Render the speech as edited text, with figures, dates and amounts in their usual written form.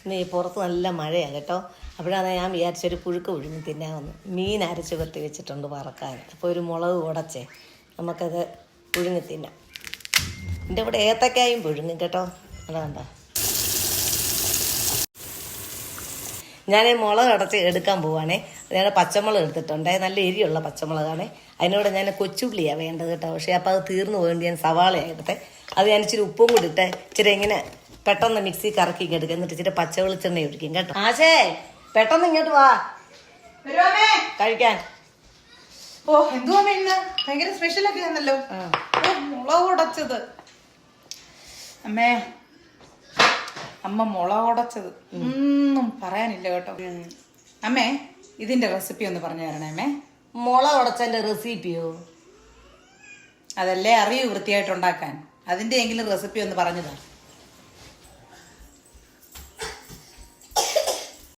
ഇനി പുറത്ത് നല്ല മഴയാണ് കേട്ടോ. അപ്പോഴാണ് ഞാൻ വിചാരിച്ചൊരു പുഴുക്ക് പുഴുങ്ങി തിന്നാമെന്ന്. മീൻ അരച്ച് വെട്ടി വെച്ചിട്ടുണ്ട് വറക്കാൻ. അപ്പോൾ ഒരു മുളക് ഉടച്ചേ നമുക്കത് പുഴുങ്ങി തിന്നാം. എൻ്റെ കൂടെ ഏത്തക്കായും പുഴുങ്ങും കേട്ടോ. അതാണ്ടോ ഞാൻ മുളക് അടച്ച് എടുക്കാൻ പോവാണേ. ഞാൻ പച്ചമുളക് എടുത്തിട്ടുണ്ട്, നല്ല എരിയുള്ള പച്ചമുളകാണേ. അതിനോട് ഞാൻ കൊച്ചുള്ളിയാണ് വേണ്ടത് കേട്ടോ. പക്ഷേ അപ്പോൾ അത് തീർന്നു പോകേണ്ടി ഞാൻ സവാളയാണ് എടുത്തേ. അത് ഞാൻ ഇച്ചിരി ഉപ്പും കൂടി ഇട്ടേ ഇച്ചിരി ഇങ്ങനെ പെട്ടെന്ന് മിക്സി കറക്കി എടുക്കുക. എന്നിട്ട് ഇച്ചിരി പച്ച വെളിച്ചെണ്ണ ഒഴിക്കും കേട്ടോ. ആശേ പെട്ടെന്ന് ഇങ്ങോട്ട് വാ കഴിക്കാൻ. ഓ എന്തുവാ ഇന്ന് ഭയങ്കര സ്പെഷ്യലൊക്കെ ആണല്ലോ. മുളക് ഉടച്ചത് അമ്മേ, അമ്മ മുളക് ഉടച്ചത് ഒന്നും പറയാനില്ല കേട്ടോ. അമ്മേ ഇതിന്റെ റെസിപ്പി ഒന്ന് പറഞ്ഞു തരണേ അമ്മേ. മുളക് ഉടച്ചതിന്റെ റെസിപ്പിയോ? അതല്ലേ അറിയൂ വൃത്തിയായിട്ട് ഉണ്ടാക്കാൻ. അതിന്റെ എങ്കിലും റെസിപ്പി ഒന്ന് പറഞ്ഞതാ.